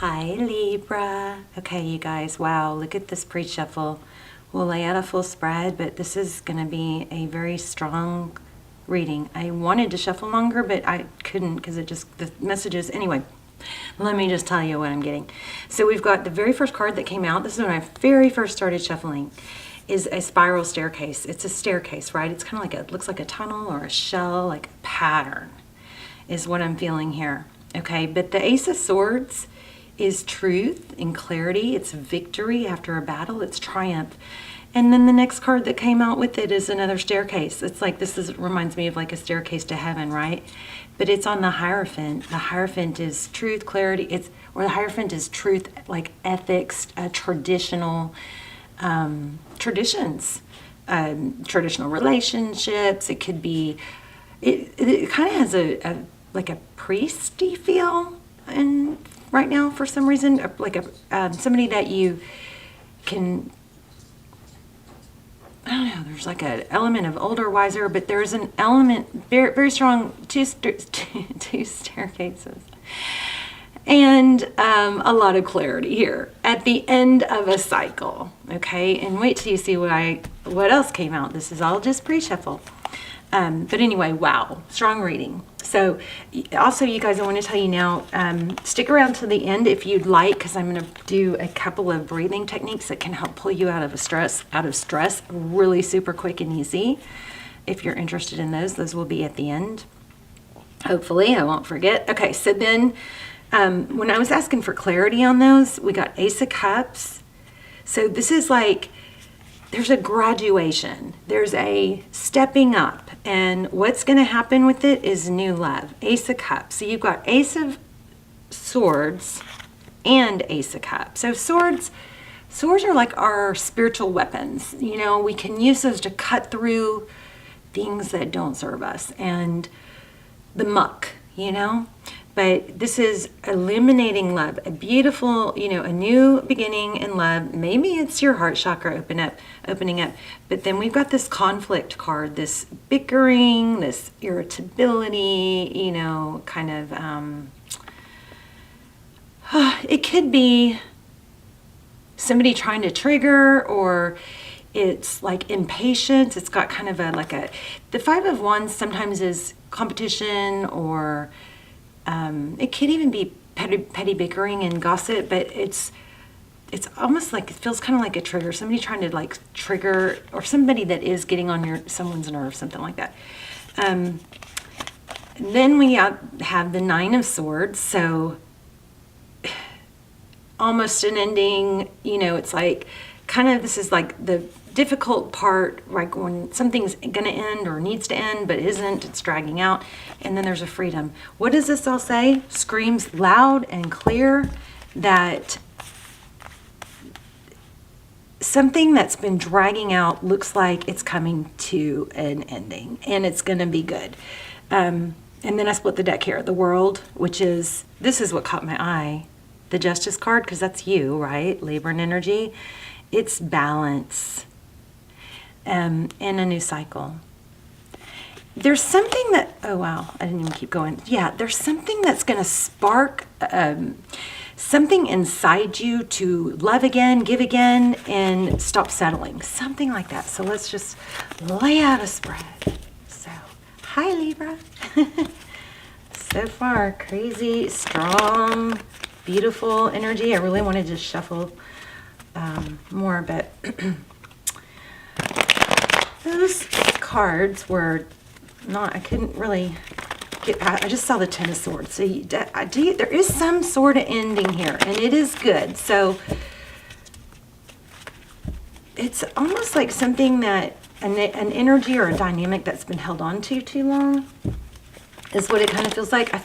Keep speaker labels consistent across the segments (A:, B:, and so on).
A: Hi Libra. Okay, you guys, wow, look at this pre-shuffle. We'll lay out a full spread, but this is going to be a very strong reading. I wanted to shuffle longer, but I couldn't because the messages, anyway, let me just tell you what I'm getting. So we've got the very first card that came out. This is when I very first started shuffling, is a spiral staircase. It's a staircase, right? It's kind of like looks like a tunnel or a shell, like a pattern is what I'm feeling here. Okay, but the Ace of Swords is truth and clarity. It's victory after a battle. It's triumph. And then the next card that came out with it is another staircase. It's like reminds me of like a staircase to heaven, right? But it's on the Hierophant. The Hierophant is truth, clarity. The Hierophant is truth, like ethics, traditional traditions, traditional relationships. It could be. It kind of has a like a priesty feel, and right now for some reason, like somebody that you can. I don't know, there's like an element of older, wiser, but there's an element, very, very strong, two staircases. And a lot of clarity here at the end of a cycle, okay? And wait till you see what else came out. This is all just pre-shuffle. But anyway, wow, strong reading. So also, you guys, I want to tell you now, stick around to the end if you'd like, because I'm going to do a couple of breathing techniques that can help pull you out of stress really super quick and easy. If you're interested in those will be at the end. Hopefully, I won't forget. Okay, so then when I was asking for clarity on those, we got Ace of Cups. So this is like, there's a graduation, there's a stepping up, and what's going to happen with it is new love. Ace of Cups. So you've got Ace of Swords and Ace of Cups. So swords are like our spiritual weapons. You know, we can use those to cut through things that don't serve us and the muck, you know. But this is illuminating love, a beautiful, you know, a new beginning in love. Maybe it's your heart chakra opening up. But then we've got this conflict card, this bickering, this irritability, you know, kind of, it could be somebody trying to trigger, or it's like impatience. It's got kind of the Five of Wands sometimes is competition, or it could even be petty bickering and gossip, but it's almost like, it feels kind of like a trigger, somebody trying to like trigger, or somebody that is getting on someone's nerve, something like that. Then we have the Nine of Swords, so almost an ending, you know. It's like kind of, this is like the difficult part, like when something's going to end or needs to end but isn't, it's dragging out. And then there's a freedom. What does this all say? Screams loud and clear that something that's been dragging out looks like it's coming to an ending, and it's going to be good. And then I split the deck here, the World, which is, this is what caught my eye, the Justice card, because that's you, right? Libra energy. It's balance. And a new cycle. There's something that, oh wow, I didn't even keep going. Yeah, there's something that's going to spark something inside you to love again, give again, and stop settling. Something like that. So let's just lay out a spread. So, hi Libra. So far, crazy, strong, beautiful energy. I really wanted to shuffle more, but those cards were not, I couldn't really get, I just saw the Ten of Swords. So there is some sort of ending here, and it is good. So it's almost like something that, an energy or a dynamic that's been held on to too long is what it kind of feels like. I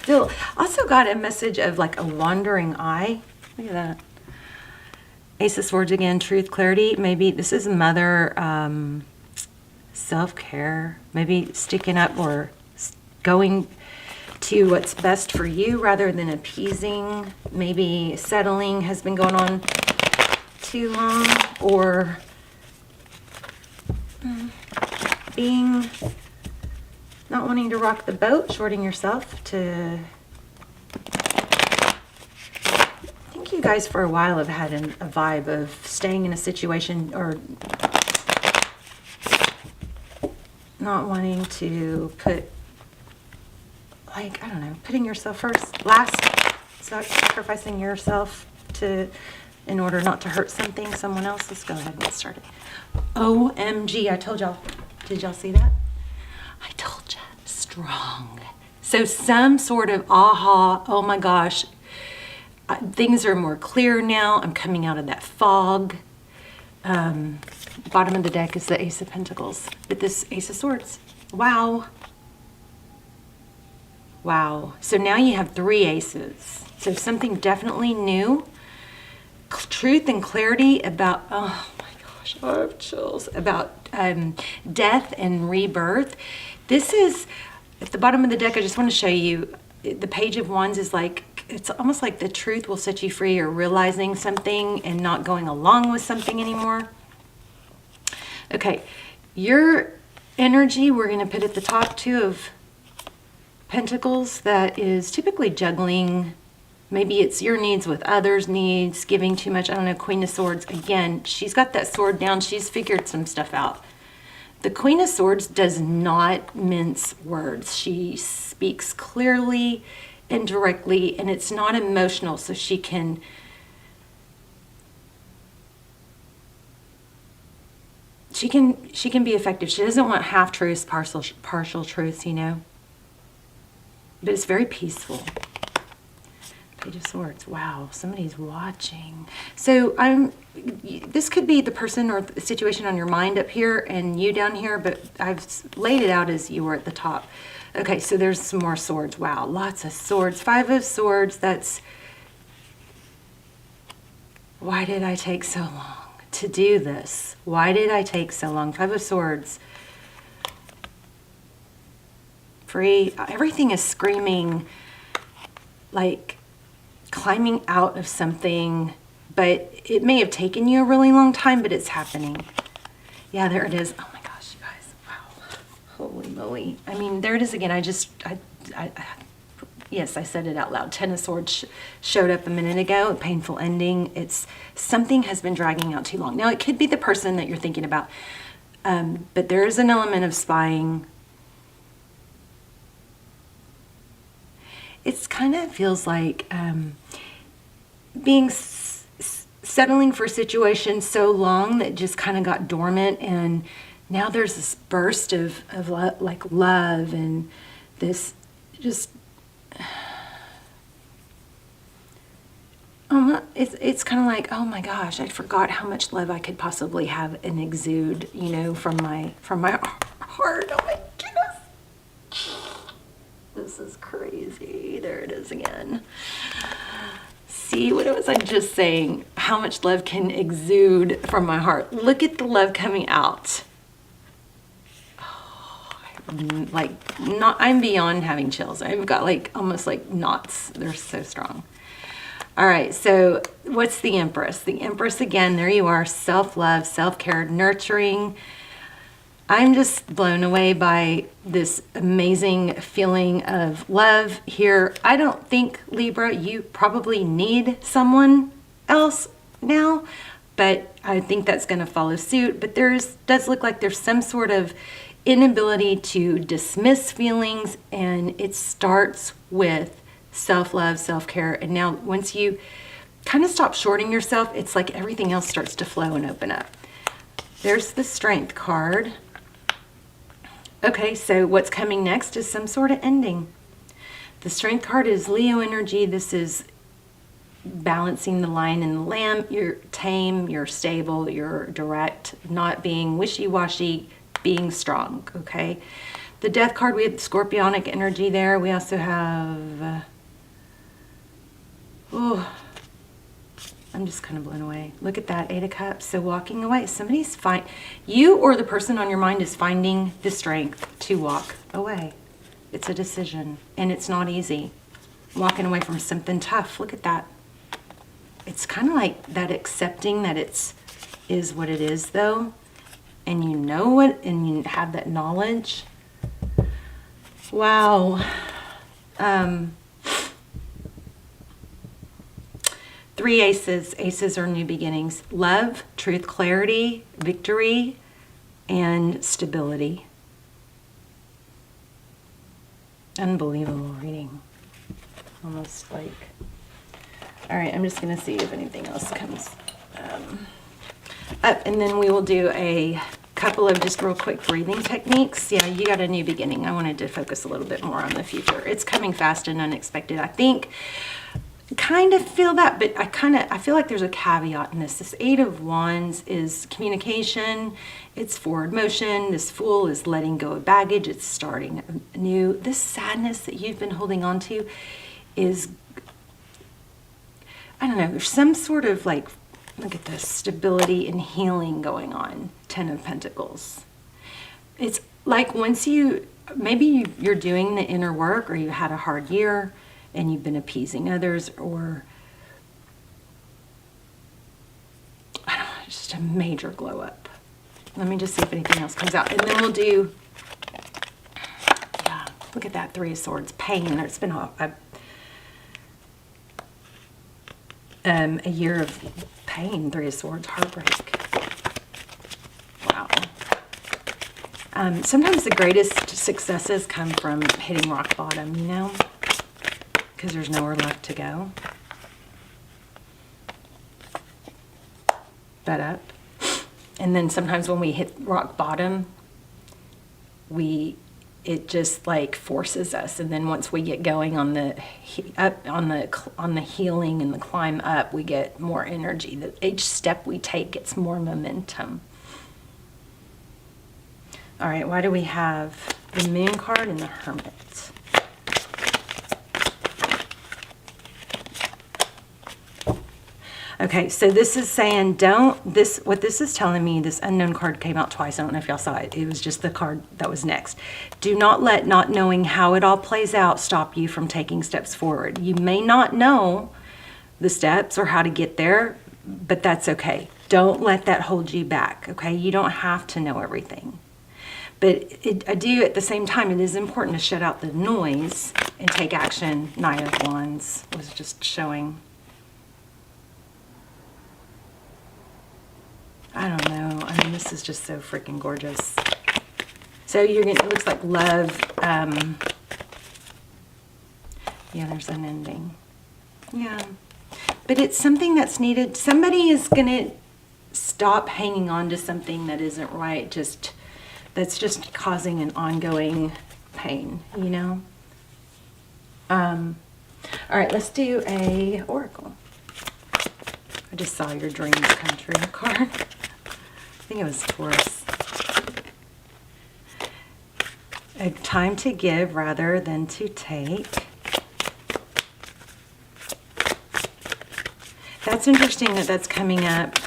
A: also got a message of like a wandering eye. Look at that. Ace of Swords again, truth, clarity. Maybe this is mother, self-care, maybe sticking up or going to what's best for you rather than appeasing. Maybe settling has been going on too long, or being, not wanting to rock the boat, shorting yourself to, I think think you guys for a while have had a vibe of staying in a situation or not wanting to put, like, I don't know, putting yourself first, last, sacrificing yourself in order not to hurt someone else. Let's go ahead and get started. OMG, I told y'all. Did y'all see that? I told you. Strong. So some sort of aha, oh my gosh, things are more clear now. I'm coming out of that fog. Bottom of the deck is the Ace of Pentacles, but this Ace of Swords. Wow. Wow. So now you have 3 aces. So something definitely new. Truth and clarity about, oh my gosh, I have chills, about death and rebirth. This is, at the bottom of the deck, I just want to show you, the Page of Wands is like, it's almost like the truth will set you free, or realizing something and not going along with something anymore. Okay, your energy, we're going to put at the top, 2 of Pentacles. That is typically juggling. Maybe it's your needs with others' needs, giving too much. I don't know, Queen of Swords. Again, she's got that sword down. She's figured some stuff out. The Queen of Swords does not mince words. She speaks clearly and directly, and it's not emotional, so she can be effective. She doesn't want half truths, partial truths, you know. But it's very peaceful. Page of Swords. Wow, somebody's watching. So this could be the person or the situation on your mind up here and you down here, but I've laid it out as you were at the top. Okay, so there's some more swords. Wow, lots of swords. 5 of Swords. That's, why did I take so long to do this? Why did I take so long? 5 of Swords. Free. Everything is screaming, like climbing out of something, but it may have taken you a really long time, but it's happening. Yeah, there it is. Oh my gosh, you guys. Wow. Holy moly. I mean, there it is again. Yes, I said it out loud. 10 of Swords showed up a minute ago. A painful ending. It's something has been dragging out too long. Now, it could be the person that you're thinking about, but there is an element of spying. It's kind of feels like settling for a situation so long that just kind of got dormant, and now there's this burst of like love, and this just it's kind of like, oh my gosh, I forgot how much love I could possibly have and exude, you know, from my heart. Oh my goodness. This is crazy. There it is again. See, what was I just saying? How much love can exude from my heart. Look at the love coming out. Oh, I'm beyond having chills. I've got like almost like knots. They're so strong. All right, so what's the Empress? The Empress, again, there you are. Self-love, self-care, nurturing. I'm just blown away by this amazing feeling of love here. I don't think, Libra, you probably need someone else now, but I think that's going to follow suit. But does look like there's some sort of inability to dismiss feelings, and it starts with self-love, self-care. And now once you kind of stop shorting yourself, it's like everything else starts to flow and open up. There's the Strength card. Okay, so what's coming next is some sort of ending. The Strength card is Leo energy. This is balancing the lion and the lamb. You're tame, you're stable, you're direct, not being wishy-washy, being strong, okay? The Death card, we have Scorpionic energy there. We also have, I'm just kind of blown away. Look at that, 8 of Cups. So walking away, somebody's you or the person on your mind is finding the strength to walk away. It's a decision, and it's not easy. Walking away from something tough. Look at that. It's kind of like that, accepting that is what it is, though, and you know it, and you have that knowledge. Wow. 3 aces. Aces are new beginnings. Love, truth, clarity, victory, and stability. Unbelievable reading. Almost like... All right, I'm just going to see if anything else comes up. And then we will do a couple of just real quick breathing techniques. Yeah, you got a new beginning. I wanted to focus a little bit more on the future. It's coming fast and unexpected. I think, kind of feel that, but I feel like there's a caveat in this. This 8 of Wands is communication. It's forward motion. This Fool is letting go of baggage. It's starting new. This sadness that you've been holding on to is, I don't know, there's some sort of like, look at this, stability and healing going on. 10 of Pentacles. It's like once maybe you're doing the inner work, or you had a hard year and you've been appeasing others, or I don't know, just a major glow up. Let me just see if anything else comes out. And then we'll do, yeah, look at that 3 of Swords, pain. It's been a year of pain. 3 of Swords, heartbreak. Wow. Sometimes the greatest successes come from hitting rock bottom, you know, because there's nowhere left to go but up. And then sometimes when we hit rock bottom, it just like forces us, and then once we get going on the healing and the climb up, we get more energy. Each step we take gets more momentum. All right, why do we have the Moon card and the Hermit? Okay, so this is saying what this is telling me, this Unknown card came out twice. I don't know if y'all saw it. It was just the card that was next. Do not let not knowing how it all plays out stop you from taking steps forward. You may not know the steps or how to get there, but that's okay. Don't let that hold you back, okay? You don't have to know everything. But I do, at the same time, it is important to shut out the noise and take action. Knight of Wands was just showing. I don't know. I mean, this is just so freaking gorgeous. So you're gonna, it looks like love. Yeah, there's an ending. Yeah. But it's something that's needed. Somebody is gonna stop hanging on to something that isn't right. That's just causing an ongoing pain, you know? All right, let's do a oracle. I just saw your dreams come true card. I think it was Taurus. A time to give rather than to take. That's interesting that that's coming up.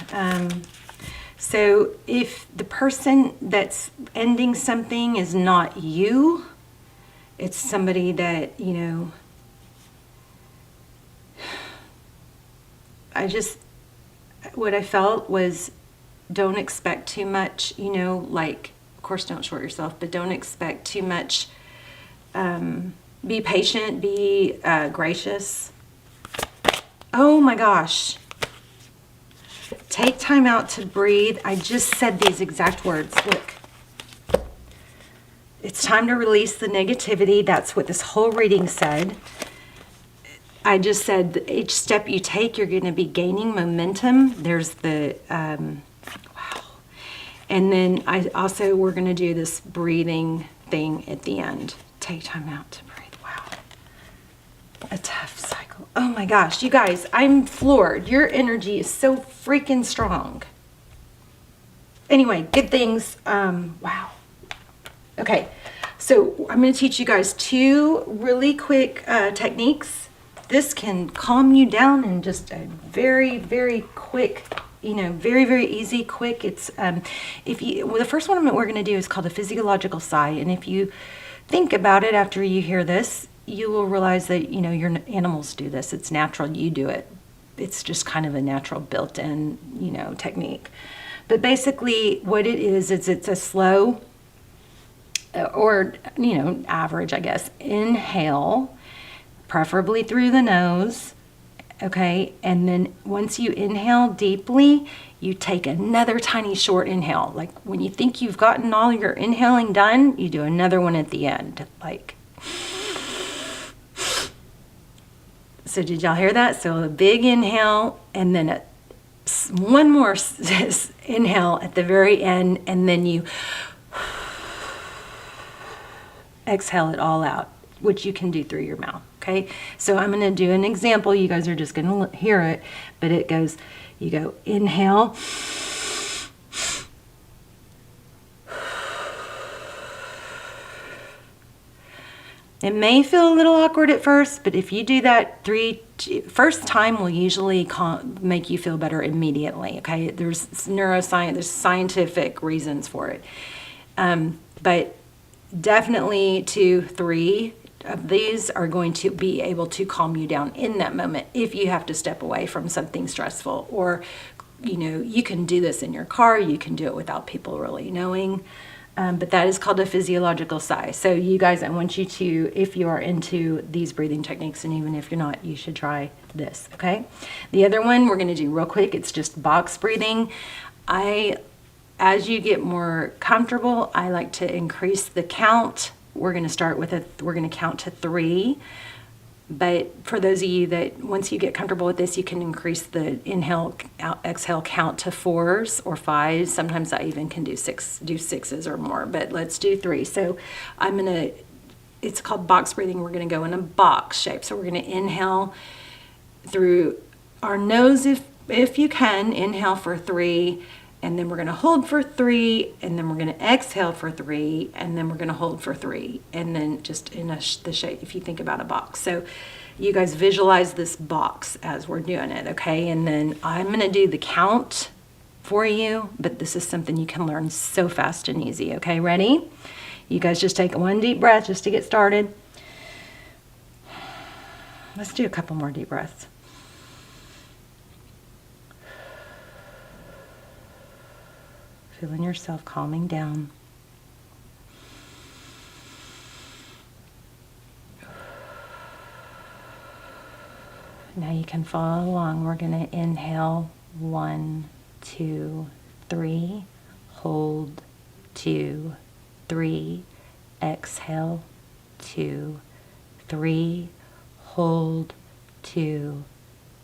A: So if the person that's ending something is not you, it's somebody that, you know, what I felt was, don't expect too much, you know, like, of course don't short yourself, but don't expect too much. Be patient, be gracious. Oh my gosh. Take time out to breathe. I just said these exact words. Look. It's time to release the negativity. That's what this whole reading said. I just said that each step you take, you're going to be gaining momentum. There's the, wow. And then we're going to do this breathing thing at the end. Take time out to breathe. Wow. A tough cycle. Oh my gosh, you guys, I'm floored. Your energy is so freaking strong. Anyway, good things. Wow. Okay, so I'm going to teach you guys 2 really quick techniques. This can calm you down in just a very, very quick, you know, very, very easy, quick. It's the first one we're going to do is called a physiological sigh, and if you think about it after you hear this, you will realize that, you know, your animals do this. It's natural. You do it. It's just kind of a natural built-in, you know, technique. But basically, what it is it's a slow, or, you know, average, I guess, inhale, preferably through the nose, okay? And then once you inhale deeply, you take another tiny short inhale. Like when you think you've gotten all your inhaling done, you do another one at the end. Like, so did y'all hear that? So a big inhale and then one more inhale at the very end, and then you exhale it all out, which you can do through your mouth, okay? So I'm going to do an example. You guys are just going to hear it, but it goes, you go inhale, it may feel a little awkward at first, but if you do that first time will usually make you feel better immediately, okay? There's neuroscience, there's scientific reasons for it. But definitely 2, 3 of these are going to be able to calm you down in that moment if you have to step away from something stressful. Or, you know, you can do this in your car, you can do it without people really knowing. But that is called a physiological sigh. So you guys, I want you to, if you are into these breathing techniques, and even if you're not, you should try this, okay? The other one we're going to do real quick, it's just box breathing. As you get more comfortable, I like to increase the count. We're going to start with we're going to count to 3. But for those of you that once you get comfortable with this, you can increase the inhale, exhale count to 4s or 5s. Sometimes I even can do 6s or more, but let's do 3. So it's called box breathing. We're going to go in a box shape. So we're going to inhale through our nose if you can, inhale for 3, and then we're going to hold for 3, and then we're going to exhale for 3, and then we're going to hold for 3, and then just in the shape, if you think about a box. So you guys visualize this box as we're doing it, okay? And then I'm going to do the count for you, but this is something you can learn so fast and easy, okay? Ready? You guys just take one deep breath just to get started. Let's do a couple more deep breaths. Feeling yourself calming down. Now you can follow along. We're going to inhale 1, 2, 3, hold 2, 3, exhale 2, 3, hold 2,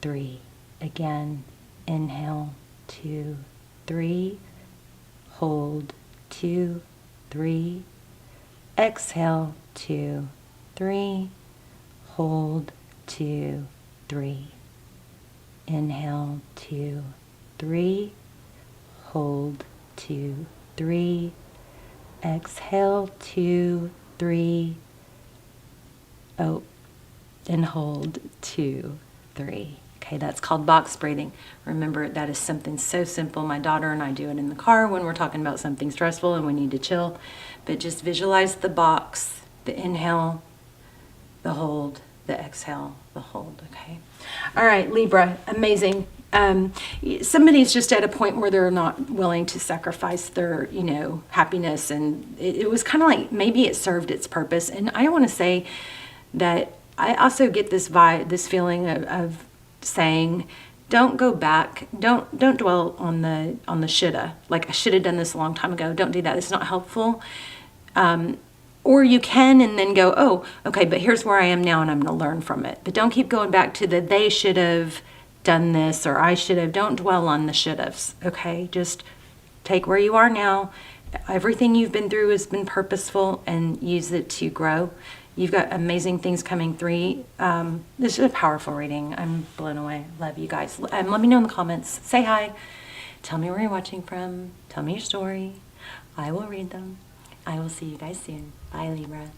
A: 3. Again, inhale 2, 3. Hold 2, 3, exhale 2, 3, hold 2, 3, inhale 2, 3, hold 2, 3, exhale 2, 3, oh, and hold 2, 3. Okay, that's called box breathing. Remember, that is something so simple. My daughter and I do it in the car when we're talking about something stressful and we need to chill. But just visualize the box, the inhale, the hold, the exhale, the hold, okay? All right, Libra, amazing. Somebody's just at a point where they're not willing to sacrifice their, happiness. And it was kind of like maybe it served its purpose. And I want to say that I also get this vibe, this feeling of saying, don't go back, don't dwell on the shoulda, like I should have done this a long time ago. Don't do that. It's not helpful. Or you can and then go, oh, okay, but here's where I am now and I'm going to learn from it. But don't keep going back to the they should have done this or I should have. Don't dwell on the should haves, okay? Just take where you are now. Everything you've been through has been purposeful, and use it to grow. You've got amazing things coming through. This is a powerful reading. I'm blown away. Love you guys. Let me know in the comments. Say hi. Tell me where you're watching from. Tell me your story. I will read them. I will see you guys soon. Bye, Libra.